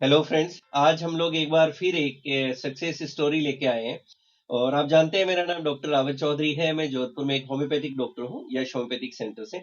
Hello friends, आज हम लोग एक बार फिर एक सक्सेस स्टोरी लेके आए हैं। और आप जानते हैं मेरा नाम डॉक्टर रावत चौधरी है। मैं जोधपुर में एक होम्योपैथिक डॉक्टर हूँ, यश होम्योपैथिक सेंटर से।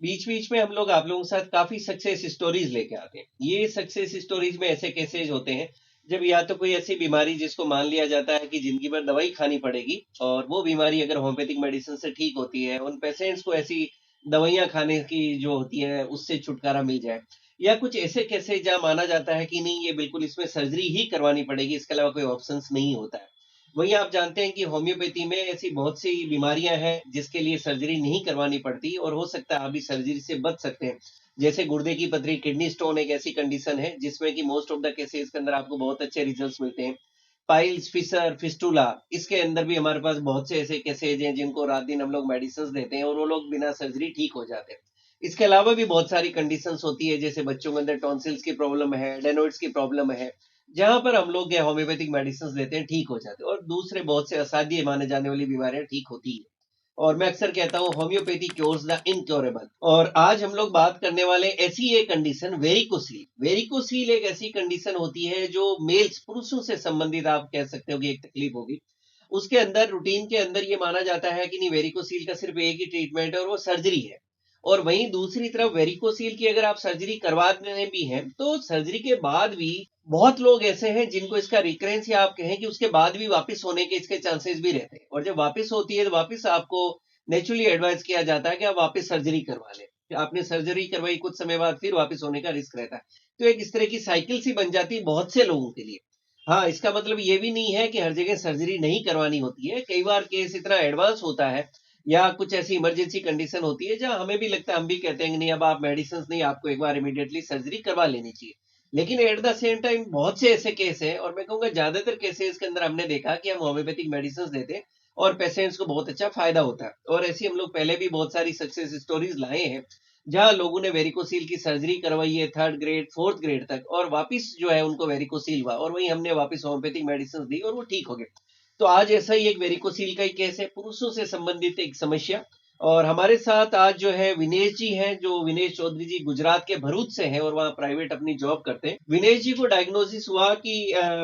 बीच बीच में हम लोग आप लोगों के साथ काफी सक्सेस स्टोरीज लेके आते हैं। ये सक्सेस स्टोरीज में ऐसे केसेज होते हैं जब या तो कोई ऐसी बीमारी जिसको मान लिया जाता है कि जिंदगी भर दवाई खानी पड़ेगी, और वो बीमारी अगर होम्योपैथिक मेडिसिन से ठीक होती है, उन पेशेंट्स को ऐसी दवाइयां खाने की जो होती है उससे छुटकारा मिल जाए। या कुछ ऐसे केसेस जहाँ माना जाता है कि नहीं, ये बिल्कुल इसमें सर्जरी ही करवानी पड़ेगी, इसके अलावा कोई ऑप्शंस नहीं होता है। वहीं आप जानते हैं कि होम्योपैथी में ऐसी बहुत सी बीमारियां हैं जिसके लिए सर्जरी नहीं करवानी पड़ती, और हो सकता है आप भी सर्जरी से बच सकते हैं। जैसे गुर्दे की पथरी, किडनी स्टोन एक ऐसी कंडीशन है जिसमें कि मोस्ट ऑफ द केसेस के अंदर आपको बहुत अच्छे रिजल्ट्स मिलते हैं। पाइल्स, फिशर, फिस्टुला, इसके अंदर भी हमारे पास बहुत से ऐसे केसेज हैं जिनको रात दिन हम लोग मेडिसिन देते हैं और वो लोग बिना सर्जरी ठीक हो जाते हैं। इसके अलावा भी बहुत सारी कंडीशंस होती है, जैसे बच्चों के अंदर टॉन्सिल्स की प्रॉब्लम है, एडेनोइड्स की प्रॉब्लम है, जहां पर हम लोग होम्योपैथिक मेडिसिन देते हैं, ठीक हो जाते हैं। और दूसरे बहुत से असाध्य माने जाने वाली बीमारियां ठीक होती है। और मैं अक्सर कहता हूँ होम्योपैथी क्योर्स द इनक्योरेबल। और आज हम लोग बात करने वाले ऐसी एक कंडीशन, वेरिकोसील। वेरिकोसील एक ऐसी कंडीशन होती है जो मेल्स, पुरुषों से संबंधित आप कह सकते हो कि एक तकलीफ होगी। उसके अंदर रूटीन के अंदर ये माना जाता है कि नहीं, वेरिकोसील का सिर्फ एक ही ट्रीटमेंट है और वो सर्जरी है। और वहीं दूसरी तरफ वेरिकोसील की अगर आप सर्जरी करवाते भी हैं तो सर्जरी के बाद भी बहुत लोग ऐसे हैं जिनको इसका रिकरेंस, या आप कहें कि उसके बाद भी वापस होने के इसके चांसेस भी रहते हैं। और जब वापस होती है तो वापस आपको नेचुरली एडवाइस किया जाता है कि आप वापस सर्जरी करवा लें। कि आपने सर्जरी करवाई, कुछ समय बाद फिर वापस होने का रिस्क रहता है। तो एक इस तरह की साइकिल सी बन जाती है बहुत से लोगों के लिए। हाँ, इसका मतलब ये भी नहीं है कि हर जगह सर्जरी नहीं करवानी होती है। कई बार केस इतना एडवांस होता है या कुछ ऐसी इमरजेंसी कंडीशन होती है जहां हमें भी लगता है, हम भी कहते हैं कि नहीं, अब आप मेडिसिन नहीं, आपको एक बार इमीडिएटली सर्जरी करवा लेनी चाहिए। लेकिन एट द सेम टाइम बहुत से ऐसे केस हैं, और मैं कहूंगा ज्यादातर केसेस के अंदर हमने देखा कि हम होम्योपैथिक मेडिसिन देते हैं और पेशेंट्स को बहुत अच्छा फायदा होता है। और ऐसी हम लोग पहले भी बहुत सारी सक्सेस स्टोरीज लाए हैं जहां लोगों ने वेरिकोसील की सर्जरी करवाई है, 3rd ग्रेड 4th ग्रेड तक, और वापिस जो है उनको वेरिकोसील हुआ और वहीं हमने वापिस होम्योपैथिक मेडिसिन दी और वो ठीक हो गए। तो आज ऐसा ही एक वेरिकोसील का ही केस है, पुरुषों से संबंधित एक समस्या। और हमारे साथ आज जो है विनेश जी हैं, जो विनेश चौधरी जी गुजरात के भरूच से हैं और वहाँ प्राइवेट अपनी जॉब करते हैं। विनेश जी को डायग्नोसिस हुआ कि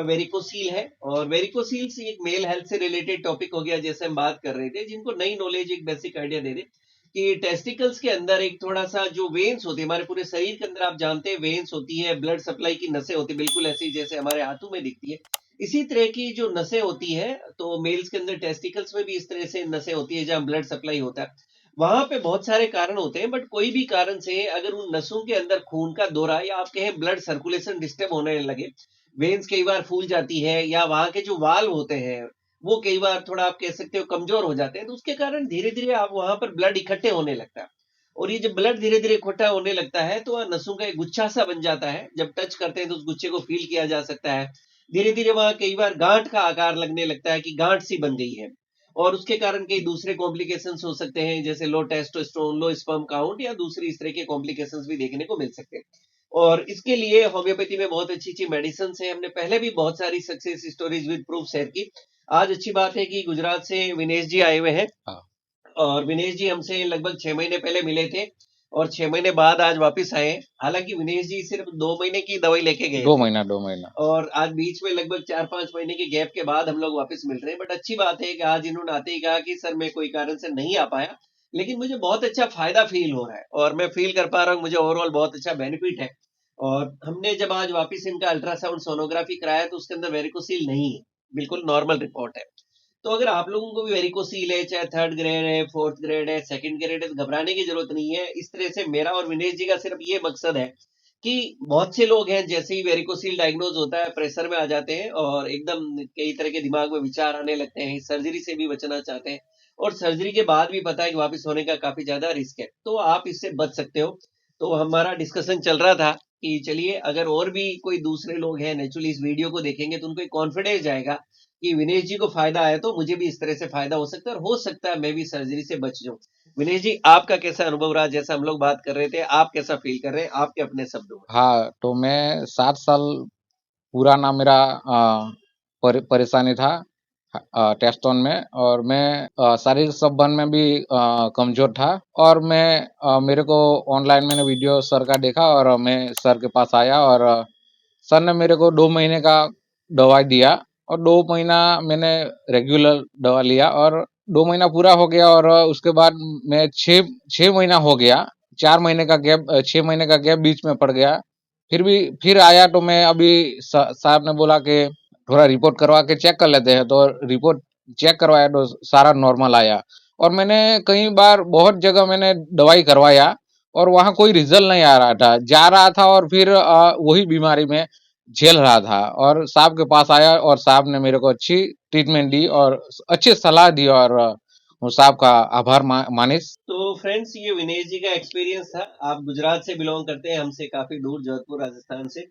वेरिकोसील है। और वेरिकोसील से एक मेल हेल्थ से रिलेटेड टॉपिक हो गया, जैसे हम बात कर रहे थे। जिनको नई नॉलेज, एक बेसिक आइडिया दे दे कि टेस्टिकल्स के अंदर एक थोड़ा सा जो वेन्स होती है हमारे पूरे शरीर के अंदर, आप जानते हैं वेन्स होती है, ब्लड सप्लाई की नसें होती है, बिल्कुल ऐसी जैसे हमारे हाथों में दिखती है। इसी तरह की जो नसें होती है, तो मेल्स के अंदर टेस्टिकल्स में भी इस तरह से नसें होती है जहां ब्लड सप्लाई होता है। वहां पे बहुत सारे कारण होते हैं, बट कोई भी कारण से अगर उन नसों के अंदर खून का दौरा, या आप कहें ब्लड सर्कुलेशन डिस्टर्ब होने लगे, वेन्स कई बार फूल जाती है, या वहां के जो वाल्व होते हैं वो कई बार थोड़ा आप कह सकते हो कमजोर हो जाते हैं, तो उसके कारण धीरे धीरे आप वहां पर ब्लड इकट्ठे होने लगता है। और ये जब ब्लड धीरे धीरे इकट्ठा होने लगता है तो वह नसों का एक गुच्छा सा बन जाता है। जब टच करते हैं तो उस गुच्छे को फील किया जा सकता है। धीरे धीरे वहां कई बार गांठ का आकार लगने लगता है कि गांठ सी बन गई है। और उसके कारण कई दूसरे कॉम्प्लिकेशंस हो सकते हैं, जैसे लो टेस्टोस्टेरोन, लो स्पर्म काउंट, या दूसरी इस तरह के कॉम्प्लिकेशंस भी देखने को मिल सकते हैं। और इसके लिए होम्योपैथी में बहुत अच्छी अच्छी मेडिसिन है। हमने पहले भी बहुत सारी success stories with proof share की। आज अच्छी बात है कि गुजरात से विनेश जी आए हुए हैं। हाँ। और विनेश जी हमसे लगभग 6 महीने पहले मिले थे, और 6 महीने बाद आज वापस आए हैं। हालांकि विनेश जी सिर्फ 2 महीने की दवाई लेके गए थे, 2 महीना। और आज बीच में लगभग 4-5 महीने के गैप के बाद हम लोग वापस मिल रहे हैं। बट अच्छी बात है कि आज इन्होंने आते ही कहा कि सर मैं कोई कारण से नहीं आ पाया, लेकिन मुझे बहुत अच्छा फायदा फील हो रहा है, और मैं फील कर पा रहा हूँ मुझे ओवरऑल बहुत अच्छा बेनिफिट है। और हमने जब आज वापस इनका अल्ट्रासाउंड सोनोग्राफी कराया तो उसके अंदर वेरिकोसील नहीं है, बिल्कुल नॉर्मल रिपोर्ट है। तो अगर आप लोगों को भी वेरिकोसील है, चाहे 3rd ग्रेड है, 4th ग्रेड है, 2nd ग्रेड है, तो घबराने की जरूरत नहीं है। इस तरह से मेरा और विनेश जी का सिर्फ ये मकसद है कि बहुत से लोग हैं जैसे ही वेरिकोसील डायग्नोज होता है प्रेशर में आ जाते हैं और एकदम कई तरह के दिमाग में विचार आने लगते हैं, सर्जरी से भी बचना चाहते हैं, और सर्जरी के बाद भी पता है कि वापस होने का काफी ज्यादा रिस्क है। तो आप इससे बच सकते हो। तो हमारा डिस्कशन चल रहा था कि चलिए, अगर और भी कोई दूसरे लोग हैं नेचुरली इस वीडियो को देखेंगे तो उनको एक कॉन्फिडेंस जाएगा कि विनेश जी को फायदा आया तो मुझे भी इस तरह से फायदा हो सकता है, और हो सकता है मैं भी सर्जरी से बच जाऊं। विनेश जी, आपका कैसा अनुभव रहा? जैसा हम लोग बात कर रहे थे, आप कैसा फील कर रहे हैं, आपके अपने शब्दों में? हाँ, तो मैं 7 साल पुराना मेरा परेशानी था टेस्टोन में, और मैं शारीरिक संबंध में भी कमजोर था। और मेरे को ऑनलाइन मैंने वीडियो सर का देखा और मैं सर के पास आया, और सर ने मेरे को 2 महीने का दवाई दिया और 2 महीना मैंने रेगुलर दवा लिया और 2 महीना पूरा हो गया और उसके बाद मैं 6 महीना हो गया, 4 महीने का गैप 6 महीने का गैप बीच में पड़ गया। फिर आया तो मैं अभी साहब ने बोला कि थोड़ा रिपोर्ट करवा के चेक कर लेते हैं, तो रिपोर्ट चेक करवाया तो सारा नॉर्मल आया। और मैंने कई बार बहुत जगह मैंने दवाई करवाया और वहां कोई रिजल्ट नहीं आ रहा था, जा रहा था और फिर वही बीमारी में झेल रहा था। और साहब के पास आया और साहब ने मेरे को अच्छी ट्रीटमेंट दी और अच्छी सलाह दी और साहब का आभार मानिस। तो फ्रेंड्स, ये विनेश जी का एक्सपीरियंस था। आप गुजरात से बिलोंग करते हैं, हमसे काफी दूर, जोधपुर राजस्थान से।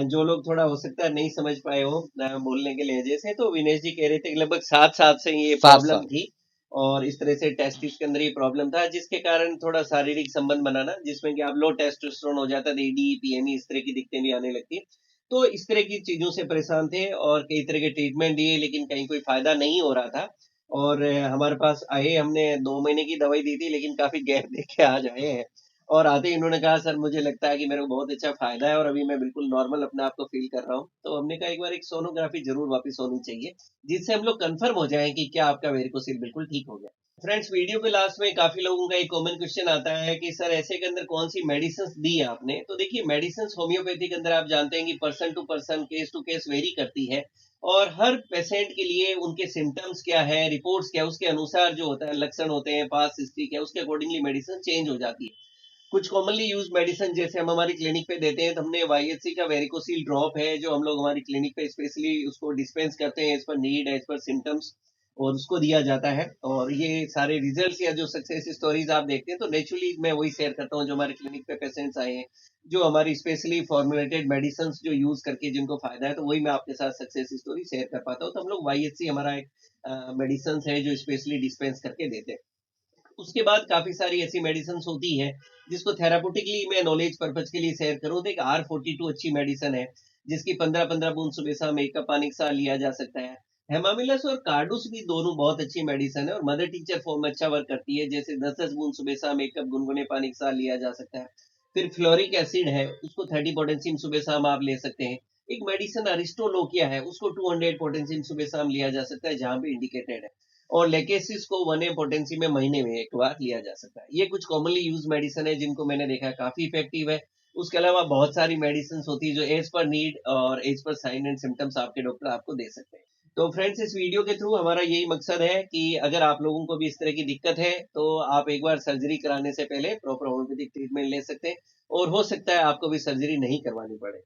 जो लोग थोड़ा हो सकता है नहीं समझ पाए हो बोलने के लहजे से, तो विनेश जी कह रहे थे कि लगभग 7 साल से ये 7 प्रॉब्लम साल। थी और इस तरह से टेस्टिस के अंदर ये प्रॉब्लम था, जिसके कारण थोड़ा शारीरिक संबंध बनाना, जिसमें कि आप लो टेस्टोस्टेरोन हो जाता था, ईडी पीएमई इस तरह की दिक्कतें भी आने लगती। तो इस तरह की चीजों से परेशान थे और कई तरह के ट्रीटमेंट दिए, लेकिन कहीं कोई फायदा नहीं हो रहा था। और हमारे पास आए, हमने 2 महीने की दवाई दी थी, लेकिन काफी गैप देख के आज आए हैं। और आते ही इन्होंने कहा, सर मुझे लगता है कि मेरे को बहुत अच्छा फायदा है और अभी मैं बिल्कुल नॉर्मल अपने आप को फील कर रहा हूँ। तो हमने कहा एक बार एक सोनोग्राफी जरूर वापस होनी चाहिए, जिससे हम लोग कंफर्म हो जाएं कि क्या आपका वेरिकोसिल बिल्कुल ठीक हो गया। फ्रेंड्स, वीडियो के लास्ट में काफी लोगों का एक कॉमन क्वेश्चन आता है कि सर ऐसे के अंदर कौन सी मेडिसिन दी आपने। तो देखिए, मेडिसिन होम्योपैथी के अंदर आप जानते हैं कि person to person, case to case vary करती है और हर पेशेंट के लिए उनके सिम्टम्स क्या है, रिपोर्ट्स क्या है, उसके अनुसार जो होता है, लक्षण होते हैं, पास्ट हिस्ट्री क्या है, उसके अकॉर्डिंगली मेडिसिन चेंज हो जाती है। कुछ कॉमनली यूज मेडिसिन जैसे हम हमारी क्लिनिक पे देते हैं, तो हमने वाईएचसी का वेरिकोसिल ड्रॉप है, जो हम लोग हमारी क्लिनिक पे स्पेशली उसको डिस्पेंस करते हैं as per need, as per symptoms, और उसको दिया जाता है। और ये सारे रिजल्ट्स या जो सक्सेस स्टोरीज आप देखते हैं, तो नेचुरली मैं वही शेयर करता हूँ जो हमारे क्लिनिक पे पेशेंट्स आए हैं, जो हमारी स्पेशली फॉर्मुलेटेड मेडिसिन जो यूज करके जिनको फायदा है, तो वही मैं आपके साथ सक्सेस स्टोरी शेयर कर पाता हूँ। तो हम लोग वाईएचसी हमारा एक मेडिसिन है जो स्पेशली डिस्पेंस करके देते हैं। उसके बाद काफी सारी ऐसी मेडिसिन होती है जिसको थेरापुटिकली मैं नॉलेज पर्पज के लिए शेयर करूँ, तो एक R42 अच्छी मेडिसिन है, जिसकी 15-15 बूंद सुबह शाम 1 कप पानी के साथ लिया जा सकता है। हेमामिलस और कार्डुस भी दोनों बहुत अच्छी मेडिसिन है और मदर टीचर फॉर्म में अच्छा वर्क करती है, जैसे 10-10 बूंद सुबह शाम 1 कप गुनगुने पानी के साथ लिया जा सकता है। फिर फ्लोरिक एसिड है, उसको 30 पोटेंशियम सुबह शाम आप ले सकते हैं। एक मेडिसिन अरिस्टोलोकिया है, उसको 200 पोटेंशियम सुबह शाम लिया जा सकता है जहां पे इंडिकेटेड है। और लेकेसिस को 1 पोटेंसी में महीने में एक बार लिया जा सकता है। ये कुछ कॉमनली यूज मेडिसिन है जिनको मैंने देखा है काफी इफेक्टिव है। उसके अलावा बहुत सारी मेडिसिन होती है जो एज पर नीड और एज पर साइन एंड सिम्टम्स आपके डॉक्टर आपको दे सकते हैं। तो फ्रेंड्स, इस वीडियो के थ्रू हमारा यही मकसद है कि अगर आप लोगों को भी इस तरह की दिक्कत है, तो आप एक बार सर्जरी कराने से पहले प्रॉपर होम्योपैथिक ट्रीटमेंट ले सकते हैं और हो सकता है आपको भी सर्जरी नहीं करवानी पड़े।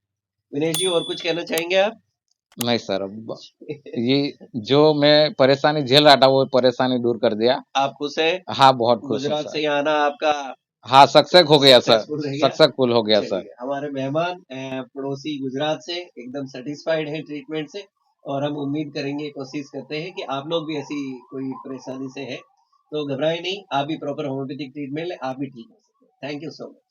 विनेश जी, और कुछ कहना चाहेंगे आप? नहीं सर, ये जो मैं परेशानी झेल रहा था वो परेशानी दूर कर दिया। आप खुश है? हाँ, बहुत खुश हूँ गुजरात सर। से यहाँ आना आपका हाँ, सक्सेस हो गया सर, सक्सेसफुल रह गया? सक्सेसफुल हो गया सर। चलिए, हमारे मेहमान पड़ोसी गुजरात से एकदम सेटिस्फाइड हैं ट्रीटमेंट से, और हम उम्मीद करेंगे, कोशिश करते हैं कि आप लोग भी ऐसी कोई परेशानी से है तो घबराएं नहीं, आप भी प्रॉपर होम्योपैथिक ट्रीटमेंट लें, आप भी ठीक हो सकते हैं। Thank you so much.